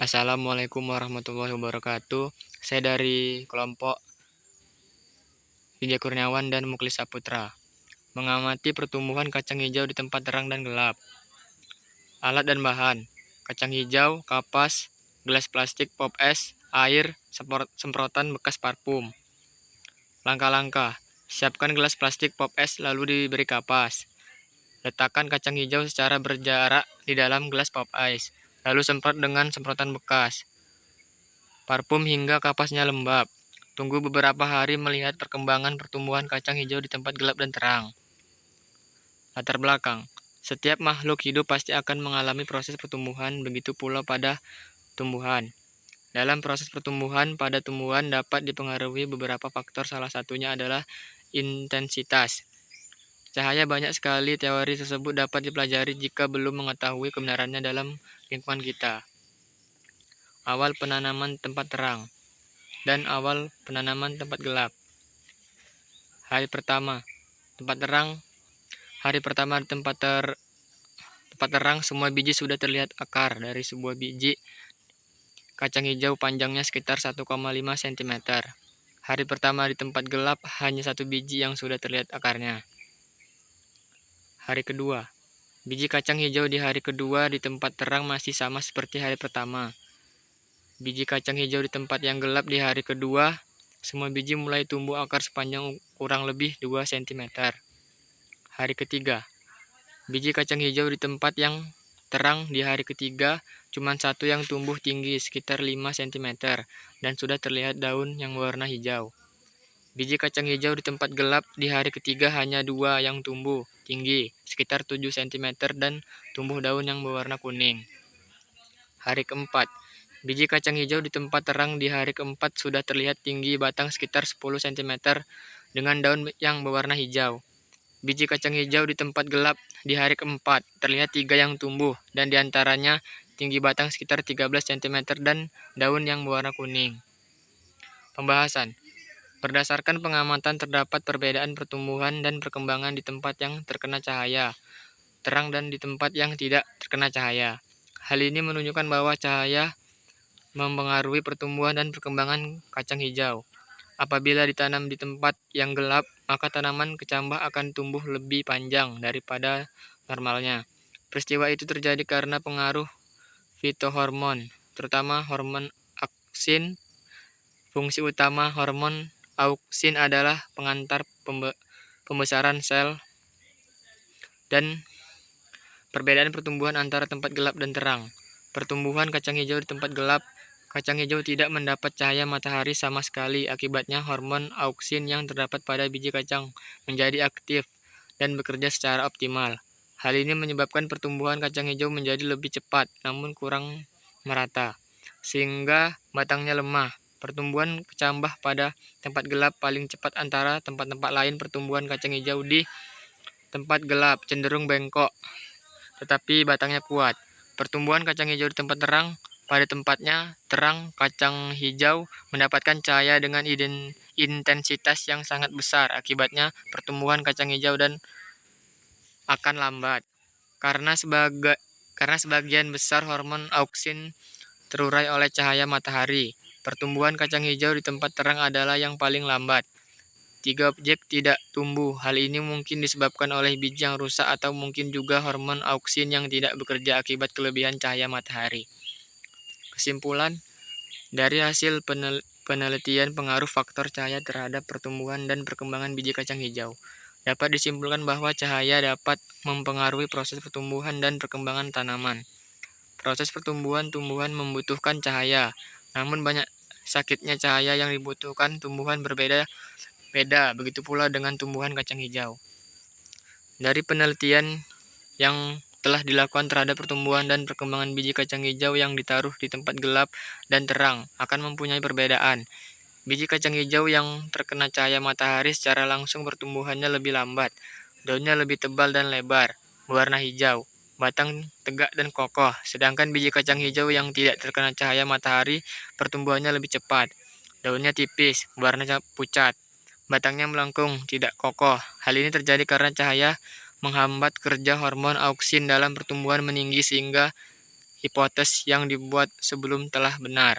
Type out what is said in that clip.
Assalamualaikum warahmatullahi wabarakatuh. Saya dari kelompok Vijay Kurniawan dan Muklis Saputra. Mengamati pertumbuhan kacang hijau di tempat terang dan gelap. Alat dan bahan: kacang hijau, kapas, gelas plastik, pop es, air, semprotan bekas parfum. Langkah-langkah: siapkan gelas plastik pop es lalu diberi kapas. Letakkan kacang hijau secara berjarak di dalam gelas pop es, lalu semprot dengan semprotan bekas parfum hingga kapasnya lembab. Tunggu beberapa hari melihat perkembangan pertumbuhan kacang hijau di tempat gelap dan terang. Latar belakang: setiap makhluk hidup pasti akan mengalami proses pertumbuhan, begitu pula pada tumbuhan. Dalam proses pertumbuhan, pada tumbuhan dapat dipengaruhi beberapa faktor, salah satunya adalah intensitas cahaya. Banyak sekali teori tersebut dapat dipelajari jika belum mengetahui kebenarannya dalam lingkungan kita. Awal penanaman tempat terang dan awal penanaman tempat gelap. Hari pertama, tempat terang. Hari pertama di tempat terang, semua biji sudah terlihat akar. Dari sebuah biji kacang hijau panjangnya sekitar 1,5 cm. Hari pertama di tempat gelap, hanya satu biji yang sudah terlihat akarnya. Hari kedua, biji kacang hijau di hari kedua di tempat terang masih sama seperti hari pertama. Biji kacang hijau di tempat yang gelap di hari kedua, semua biji mulai tumbuh akar sepanjang kurang lebih 2 cm. Hari ketiga, biji kacang hijau di tempat yang terang di hari ketiga cuma satu yang tumbuh tinggi sekitar 5 cm dan sudah terlihat daun yang berwarna hijau. Biji kacang hijau di tempat gelap di hari ketiga hanya 2 yang tumbuh tinggi sekitar 7 cm dan tumbuh daun yang berwarna kuning. Hari keempat, biji kacang hijau di tempat terang di hari keempat sudah terlihat tinggi batang sekitar 10 cm dengan daun yang berwarna hijau. Biji kacang hijau di tempat gelap di hari keempat terlihat 3 yang tumbuh dan diantaranya tinggi batang sekitar 13 cm dan daun yang berwarna kuning. Pembahasan: berdasarkan pengamatan terdapat perbedaan pertumbuhan dan perkembangan di tempat yang terkena cahaya terang dan di tempat yang tidak terkena cahaya. Hal ini menunjukkan bahwa cahaya mempengaruhi pertumbuhan dan perkembangan kacang hijau. Apabila ditanam di tempat yang gelap, maka tanaman kecambah akan tumbuh lebih panjang daripada normalnya. Peristiwa itu terjadi karena pengaruh fitohormon, terutama hormon auksin. Fungsi utama hormon auksin adalah pengantar pembesaran sel dan perbedaan pertumbuhan antara tempat gelap dan terang. Pertumbuhan kacang hijau di tempat gelap. Kacang hijau tidak mendapat cahaya matahari sama sekali. Akibatnya hormon auksin yang terdapat pada biji kacang menjadi aktif dan bekerja secara optimal. Hal ini menyebabkan pertumbuhan kacang hijau menjadi lebih cepat namun kurang merata, sehingga batangnya lemah. Pertumbuhan kecambah pada tempat gelap paling cepat antara tempat-tempat lain. Pertumbuhan kacang hijau di tempat gelap cenderung bengkok, tetapi batangnya kuat. Pertumbuhan kacang hijau di tempat terang. Pada tempatnya terang, kacang hijau mendapatkan cahaya dengan intensitas yang sangat besar. Akibatnya pertumbuhan kacang hijau dan akan lambat karena sebagian besar hormon auksin terurai oleh cahaya matahari. Pertumbuhan kacang hijau di tempat terang adalah yang paling lambat. 3 objek tidak tumbuh. Hal ini mungkin disebabkan oleh biji yang rusak atau mungkin juga hormon auksin yang tidak bekerja akibat kelebihan cahaya matahari. Kesimpulan: dari hasil penelitian pengaruh faktor cahaya terhadap pertumbuhan dan perkembangan biji kacang hijau, dapat disimpulkan bahwa cahaya dapat mempengaruhi proses pertumbuhan dan perkembangan tanaman. Proses pertumbuhan tumbuhan membutuhkan cahaya, namun banyak sakitnya cahaya yang dibutuhkan tumbuhan berbeda. Begitu pula dengan tumbuhan kacang hijau. Dari penelitian yang telah dilakukan terhadap pertumbuhan dan perkembangan biji kacang hijau yang ditaruh di tempat gelap dan terang akan mempunyai perbedaan. Biji kacang hijau yang terkena cahaya matahari secara langsung pertumbuhannya lebih lambat, daunnya lebih tebal dan lebar, berwarna hijau, batang tegak dan kokoh. Sedangkan biji kacang hijau yang tidak terkena cahaya matahari pertumbuhannya lebih cepat, daunnya tipis, berwarna pucat, batangnya melengkung, tidak kokoh. Hal ini terjadi karena cahaya menghambat kerja hormon auksin dalam pertumbuhan meninggi sehingga hipotesis yang dibuat sebelum telah benar.